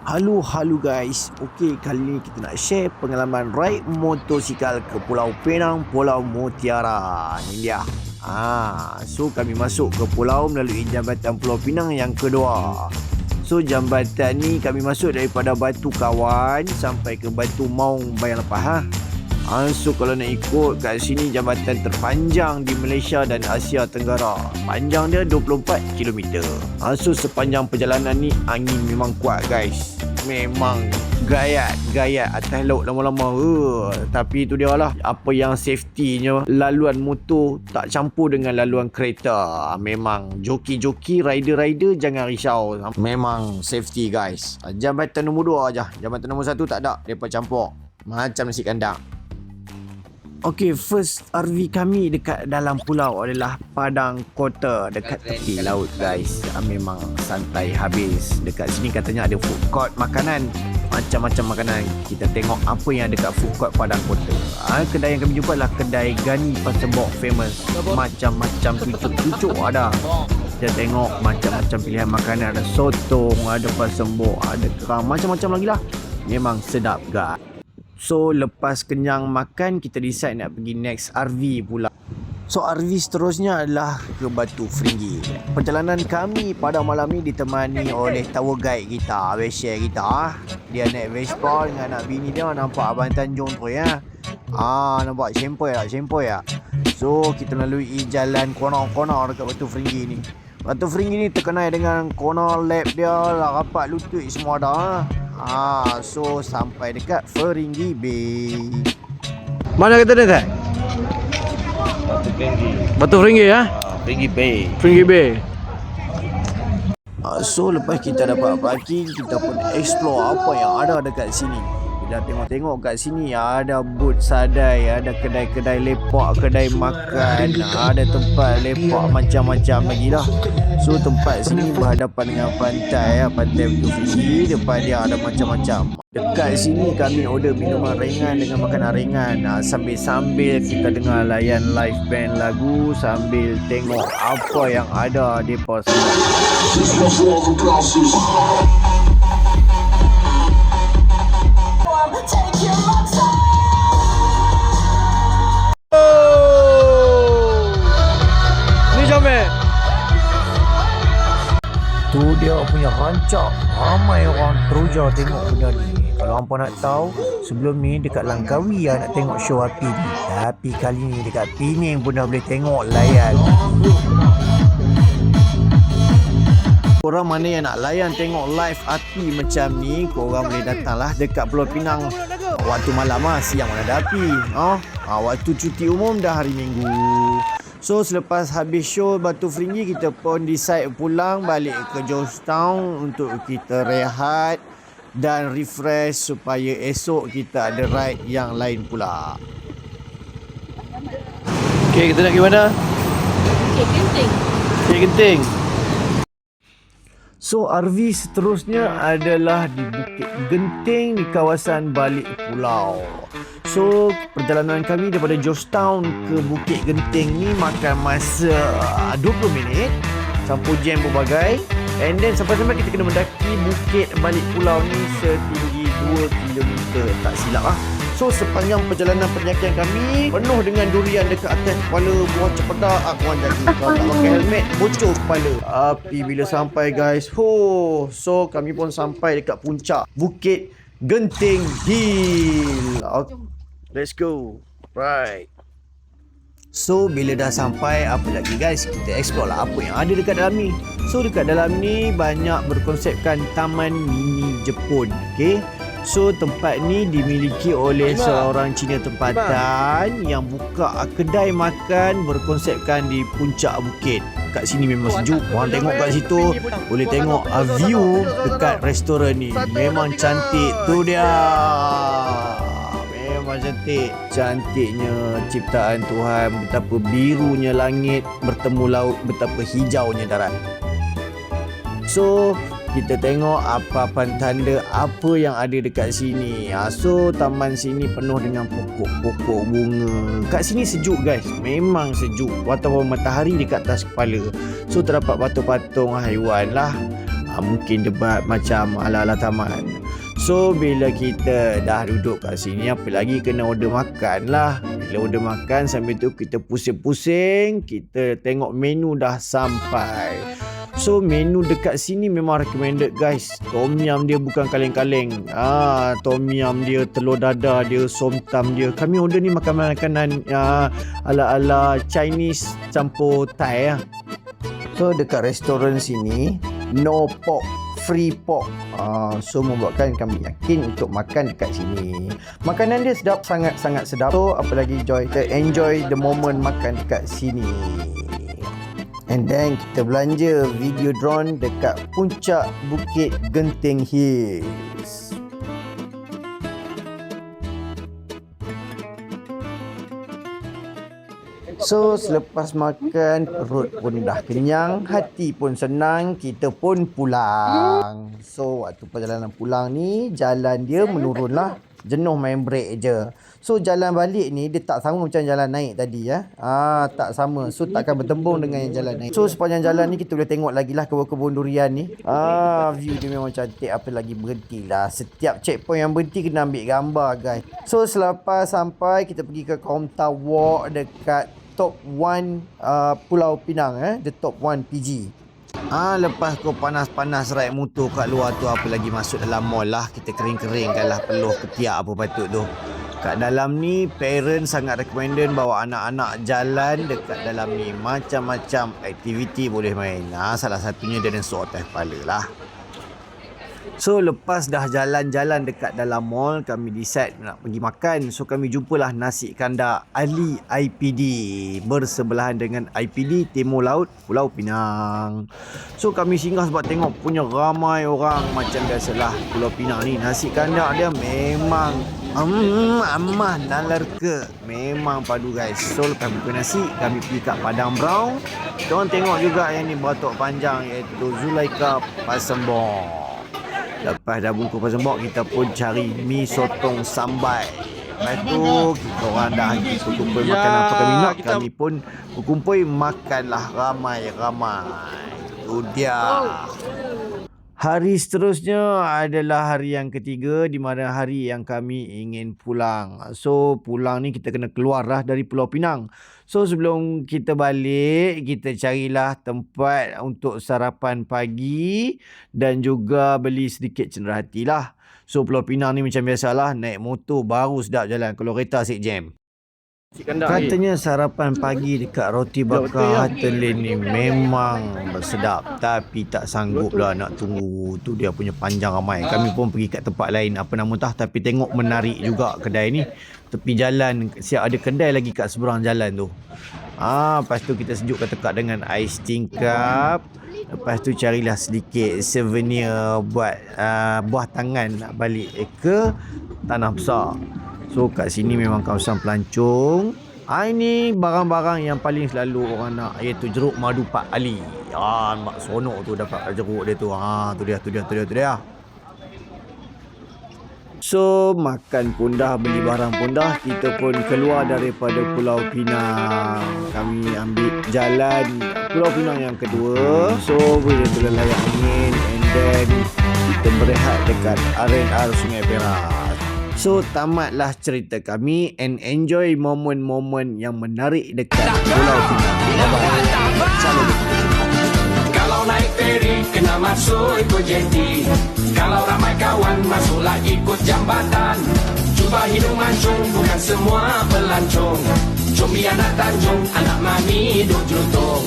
Halo guys. Okey, kali ni kita nak share pengalaman ride motosikal ke Pulau Penang, Pulau Mutiara. Ni dia. So kami masuk ke pulau melalui jambatan Pulau Pinang yang kedua. So jambatan ni kami masuk daripada Batu Kawan sampai ke Batu Maung Bayan Lepah. So kalau nak ikut kat sini jambatan terpanjang di Malaysia dan Asia Tenggara. Panjang dia 24 km. So sepanjang perjalanan ni angin memang kuat guys. Memang gayat atas laut lama-lama. Tapi itu dia lah, apa yang safety-nya, laluan motor tak campur dengan laluan kereta. Memang joki-joki, rider-rider jangan risau. Memang safety guys. Jambatan nombor 2 aja. Jambatan nombor 1 tak ada, depa campur. Macam nasi kandang. Okey, first RV kami dekat dalam pulau adalah Padang Kota dekat tepi laut guys. Memang santai habis. Dekat sini katanya ada food court makanan. Macam-macam makanan. Kita tengok apa yang ada kat food court Padang Kota. Kedai yang kami jumpa adalah kedai Gani Pasembok famous. Macam-macam cucuk-cucuk ada. Kita tengok macam-macam pilihan makanan. Ada sotong, ada pasembok, ada kerang, macam-macam lagi lah. Memang sedap guys. So lepas kenyang makan, kita decide nak pergi next RV pula. So RV seterusnya adalah ke Batu Feringgi. Perjalanan kami pada malam ni ditemani oleh tour guide kita, share kita. Dia naik Vespa dengan anak bini dia. Nampak Abang Tanjung tu ya. Nampak sempoi tak? So kita lalui jalan corner-corner dekat Batu Feringgi ni. Batu Feringgi ni terkenal dengan corner lap dia lah, rapat lutut semua dah. So sampai dekat Feringgi Bay. Mana kata dia tak? Batu Feringgi. Batu Feringgi ya? Feringgi Bay. Feringgi Bay. So lepas kita dapat parking, kita pun explore apa yang ada dekat sini. Bila tengok-tengok kat sini ada booth sadai, ada kedai-kedai lepak, kedai makan, ada tempat lepak macam-macam lagi lah. So tempat sini berhadapan dengan pantai, pantai Batu Feringgi. Depan dia ada macam-macam. Dekat sini kami order minuman ringan dengan makanan ringan. Sambil-sambil kita dengar layan live band lagu, sambil tengok apa yang ada depa semua. Tu dia punya rancak. Ramai orang teruja tengok benda ni. Kalau hampa nak tahu, sebelum ni dekat Langkawi nak tengok show api ni. Tapi kali ni dekat Pening pun dah boleh tengok layan. Korang mana yang nak layan tengok live api macam ni, korang boleh datanglah dekat Pulau Pinang. Waktu malam siang mana ada api. Waktu cuti umum dah hari Minggu. So selepas habis show Batu Feringgi, kita pun decide pulang balik ke Georgetown untuk kita rehat dan refresh supaya esok kita ada ride yang lain pula. Okay, kita nak pergi mana? Bukit Genting. Bukit Genting. So RV seterusnya adalah di Bukit Genting di kawasan balik pulau. So perjalanan kami daripada Georgetown ke Bukit Genting ni makan masa 20 minit. Campur jam berbagai. And then sampai-sampai kita kena mendaki bukit balik pulau ni setinggi 2 km. Tak silap lah. So sepanjang perjalanan penyakian kami penuh dengan durian dekat atas kepala, buah cempedak. Korang jaga, kalau tak pakai helmet bocor kepala. Api bila sampai guys. So kami pun sampai dekat puncak Bukit Genting Hill. Okay, let's go. Right. So bila dah sampai, apa lagi guys, kita explore lah apa yang ada dekat dalam ni. So dekat dalam ni banyak berkonsepkan taman mini Jepun. Okay, so tempat ni dimiliki oleh seorang Cina tempatan yang buka kedai makan berkonsepkan di puncak bukit. Kat sini memang sejuk. Korang tengok kat situ, boleh tengok view dekat restoran ni. Memang cantik. Tu dia. Memang cantik. Cantiknya ciptaan Tuhan. Betapa birunya langit bertemu laut, betapa hijaunya darat. So kita tengok apa tanda apa yang ada dekat sini. So taman sini penuh dengan pokok-pokok bunga. Kat sini sejuk guys. Memang sejuk. Walaupun matahari dekat atas kepala. So terdapat patung-patung haiwan lah. Mungkin debat macam ala-ala taman. So bila kita dah duduk kat sini, apa lagi kena order makan lah. Bila order makan sambil tu kita pusing-pusing, kita tengok menu dah sampai. So menu dekat sini memang recommended guys. Tom yum dia bukan kaleng-kaleng. Tom yum dia, telur dadah dia, som tam dia. Kami order ni makanan-makanan ala-ala Chinese campur Thai . So dekat restoran sini no pork, free pork. So membuatkan kami yakin untuk makan dekat sini. Makanan dia sedap, sangat-sangat sedap. So apa lagi kita enjoy the moment makan dekat sini. And then kita belanja video drone dekat puncak Bukit Genting Hills. So selepas makan, perut pun dah kenyang, hati pun senang, kita pun pulang. So waktu perjalanan pulang ni, jalan dia menurun lah. Jenuh main brake je. So jalan balik ni dia tak sama macam jalan naik tadi ya. Tak sama. So takkan bertembung dengan yang jalan naik. So sepanjang jalan ni kita boleh tengok lagi lah kebun-kebun durian ni. View dia memang cantik. Apa lagi berhenti lah. Setiap checkpoint yang berhenti kena ambil gambar guys. So selepas sampai kita pergi ke counter walk dekat Top 1 Pulau Pinang The Top 1 PG. Lepas kau panas-panas ride motor kat luar tu, apa lagi masuk dalam mall lah. Kita kering-keringkan lah peluh ketiak apa patut tu. Kat dalam ni parents sangat recommended bawa anak-anak jalan dekat dalam ni. Macam-macam aktiviti boleh main. Salah satunya dia suruh atas kepala lah. So lepas dah jalan-jalan dekat dalam mall, kami decide nak pergi makan. So kami jumpalah nasi kandar Ali IPD bersebelahan dengan IPD Timur Laut Pulau Pinang. So kami singgah sebab tengok punya ramai orang. Macam biasalah Pulau Pinang ni, nasi kandar dia memang amah nalarka. Memang padu guys. So lepas buka nasi, kami pergi kat Padang Brown. Korang tengok juga yang ni beratuk panjang, iaitu Zulaikha Pasembok. Lepas dah bungkus pasembok, kita pun cari mi sotong sambai. Lepas tu kita orang dah berkumpul makan apa kami nak. Kami pun berkumpul makanlah ramai-ramai. Itu dia. Hari seterusnya adalah hari yang ketiga, di mana hari yang kami ingin pulang. So pulang ni kita kena keluar lah dari Pulau Pinang. So sebelum kita balik, kita carilah tempat untuk sarapan pagi dan juga beli sedikit cenderahati lah. So Pulau Pinang ni macam biasalah, naik motor baru sedap jalan. Kalau kereta asyik jam. Katanya sarapan pagi dekat roti bakar Hutton Lane ni memang sedap, tapi tak sanggup lah nak tunggu tu dia punya panjang ramai. Kami pun pergi kat tempat lain, apa nama tah, tapi tengok menarik juga kedai ni. Tepi jalan siap ada kedai lagi kat seberang jalan tu. Lepas tu kita sejukkan tekak dengan ais tingkap. Lepas tu carilah sedikit souvenir buat buah tangan nak balik ke Tanah Besar. So kat sini memang kawasan pelancong. Ini barang-barang yang paling selalu orang nak, iaitu jeruk madu Pak Ali. Mak sonok tu dapat jeruk dia tu. Tu dia. So makan pun dah, beli barang pun dah, kita pun keluar daripada Pulau Pinang. Kami ambil jalan Pulau Pinang yang kedua. So boleh layak angin, and then kita berehat dekat R&R Sungai Perak. So tamatlah cerita kami, and enjoy momen-momen yang menarik dekat Pulau Pinang. Bye-bye. Salam. Kalau naik feri kena masuk ikut jeti. Kalau ramai kawan masuklah ikut jambatan. Cuba hidung mancung, bukan semua pelancong. Combi anak Tanjung, anak mami duk jutung.